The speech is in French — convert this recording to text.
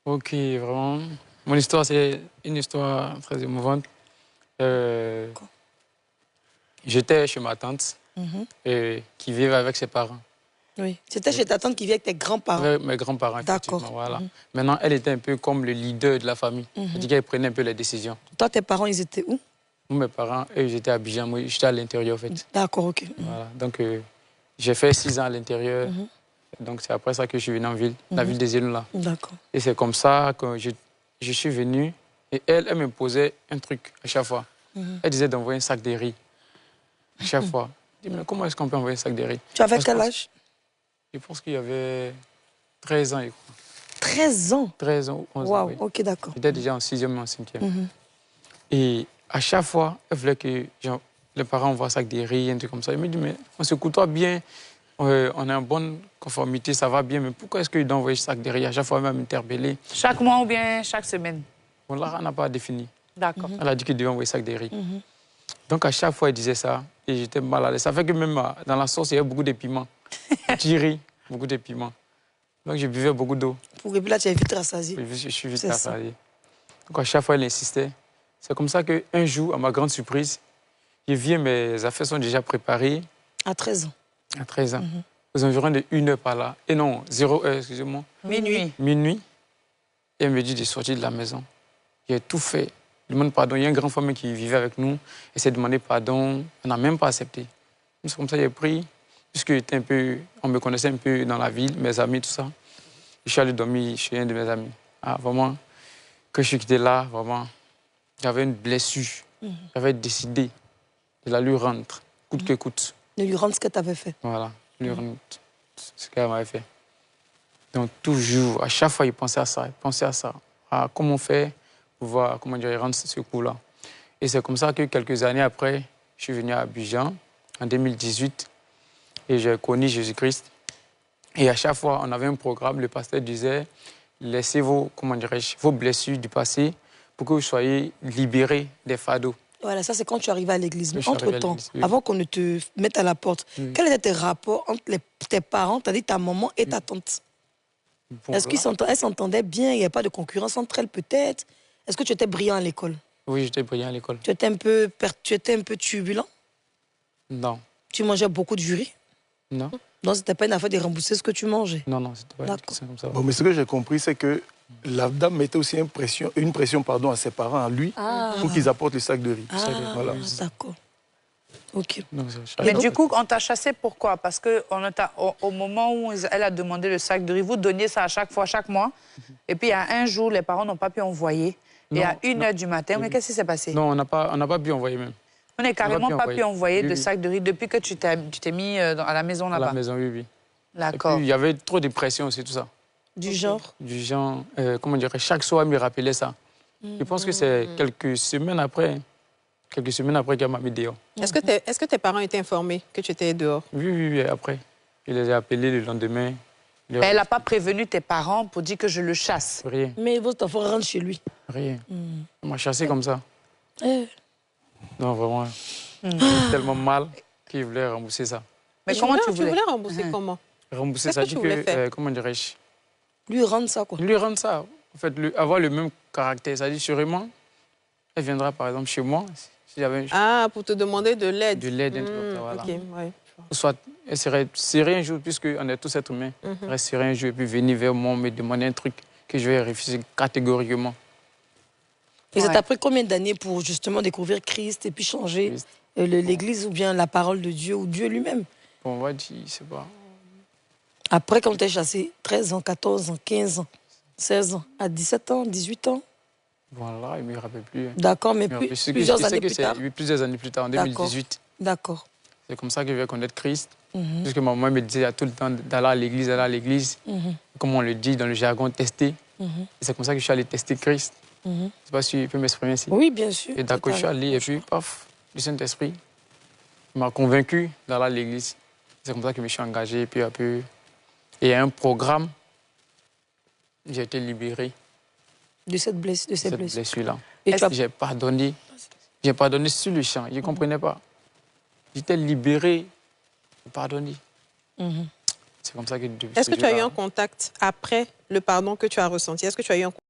Ok, vraiment. Mon histoire, c'est une histoire très émouvante. J'étais chez ma tante qui vivait avec ses parents. Oui. C'était chez ta tante qui vit avec tes grands-parents. Avec mes grands-parents, effectivement. Voilà. Maintenant, elle était un peu comme le leader de la famille. C'est-à-dire qu'elle prenait un peu les décisions. Toi, tes parents, ils étaient où? Mes parents, eux, j'étais à Abidjan. Moi, j'étais à l'intérieur, en fait. D'accord, ok. Voilà. Donc, j'ai fait 6 ans à l'intérieur. Donc, c'est après ça que je suis venu en ville, la ville des îles, là. D'accord. Et c'est comme ça que je suis venu. Et elle me posait un truc à chaque fois. Elle disait d'envoyer un sac de riz. À chaque fois. Je dis, mais comment est-ce qu'on peut envoyer un sac de riz? Tu avais quel âge? Je pense qu'il y avait 13 ans, je crois. 13 ans? 13 ans ou 11 ans, oui. Ok, d'accord. J'étais déjà en 6e et en 5e. Et à chaque fois, elle voulait que les parents envoient un sac de riz, un truc comme ça. Elle me dit, mais on se côtoie bien, on est en bonne conformité, ça va bien, mais pourquoi est-ce qu'ils doivent envoyer un sac de riz? À chaque fois, elle m'a interpellé. Chaque mois ou bien chaque semaine? Bon, là, on n'a pas défini. D'accord. Elle a dit qu'il devait envoyer un sac de riz. Donc, à chaque fois, elle disait ça, et j'étais mal à l'aise. Ça fait que même dans la sauce, il y avait beaucoup de piments. Petit riz, beaucoup de piments. Donc, je buvais beaucoup d'eau. Et puis là, tu es vite rassasié. Je suis vite rassasié. Donc, à chaque fois, elle insistait. C'est comme ça qu'un jour, à ma grande surprise, je viens, mes affaires sont déjà préparées. À 13 ans. À 13 ans. Aux environs de 1 heure par là. Et non, 0 heure, excusez-moi. Minuit. Minuit. Et elle me dit de sortir de la maison. J'ai tout fait. Je demande pardon. Il y a un grand famille qui vivait avec nous. Elle s'est demandé pardon. On n'a même pas accepté. C'est comme ça que j'ai pris. Puisque on me connaissait un peu dans la ville, mes amis, tout ça. Je suis allé dormir chez un de mes amis. Ah, vraiment, quand je suis quitté là, vraiment, j'avais une blessure. J'avais décidé de la lui rendre, coûte que coûte. De lui rendre ce que tu avais fait. Voilà, lui rendre ce qu'elle m'avait fait. Donc, toujours, à chaque fois, il pensait à ça. Il pensait à ça. À comment faire pour pouvoir, comment dire, rendre ce coup-là. Et c'est comme ça que quelques années après, je suis venu à Abidjan, en 2018, et j'ai connu Jésus-Christ. Et à chaque fois, on avait un programme, le pasteur disait, laissez vos blessures du passé pour que vous soyez libérés des fardeaux. Voilà, ça c'est quand tu arrivais à l'église. Mais entre-temps, avant qu'on ne te mette à la porte, quels étaient tes rapports entre tes parents, c'est-à-dire ta maman et ta tante? Est-ce qu'elles s'entendaient bien? Il n'y avait pas de concurrence entre elles peut-être? Est-ce que tu étais brillant à l'école? Oui, j'étais brillant à l'école. Tu étais un peu turbulent? Non. Tu mangeais beaucoup de jus? Non. Donc, c'était pas une affaire de rembourser ce que tu mangeais? Non, non, c'était pas comme ça. Bon, mais ce que j'ai compris, c'est que la dame mettait aussi une pression à ses parents, à lui, pour qu'ils apportent le sac de riz. Voilà. D'accord. Ok. Mais du coup, on t'a chassé pourquoi? Parce qu'au moment où elle a demandé le sac de riz, vous donniez ça à chaque fois, chaque mois. Et puis, il y a un jour, les parents n'ont pas pu envoyer. Et à 1 h du matin, mais qu'est-ce qui s'est passé? Non, on n'a pas pu envoyer même. On n'a carrément pas pu envoyer de sac de riz depuis que tu t'es mis à la maison là-bas? À la maison, oui. D'accord. Il y avait trop de pression aussi, tout ça. Du genre? Du genre, comment dire, chaque soir, elle me rappelait ça. Je pense que c'est quelques semaines après qu'elle m'a mis dehors. Est-ce que tes parents étaient informés que tu étais dehors? Oui, après. Je les ai appelés le lendemain. Mais elle n'a pas prévenu tes parents pour dire que je le chasse? Rien. Mais votre enfant rentre chez lui? Rien. On m'a chassé comme ça. Non, vraiment. Tellement mal qu'il voulait rembourser ça. Mais comment tu voulais rembourser comment? Rembourser ça, comment dirais-je? Lui rendre ça, quoi. Lui rendre ça. En fait, avoir le même caractère. C'est-à-dire, sûrement, elle viendra, par exemple, chez moi. Si j'avais... pour te demander de l'aide. De l'aide, un truc comme ça, voilà. Okay, ouais. Soit, elle serait serrée un jour, puisqu'on est tous êtres humains. Elle serait serrée un jour et puis venir vers moi, me demander un truc que je vais refuser catégoriquement. Et ça t'a pris combien d'années pour justement découvrir Christ et puis changer l'Église ou bien la parole de Dieu ou Dieu lui-même? Bon, on va dire, je sais pas. Après, quand t'es chassé, 13 ans, 14 ans, 15 ans, 16 ans, à 17 ans, 18 ans? Voilà, il ne me rappelle plus. D'accord, mais plusieurs années plus tard? Plusieurs années plus tard, en 2018. D'accord. C'est comme ça que je vais connaître Christ. Puisque ma maman me disait tout le temps d'aller à l'église, comme on le dit dans le jargon, tester. Et c'est comme ça que je suis allé tester Christ. Je ne sais pas si je peux m'exprimer ici. Oui, bien sûr. Et d'accord, je suis allé, et puis, paf, le Saint-Esprit m'a convaincu d'aller à l'église. C'est comme ça que je me suis engagé, peu à peu. Et il y a un programme, j'ai été libéré. De cette blessure-là. Et j'ai pardonné sur le champ, je ne comprenais pas. J'étais libéré, pardonné. C'est comme ça que... Est-ce que tu as eu un contact après le pardon que tu as ressenti? Est-ce que tu as eu un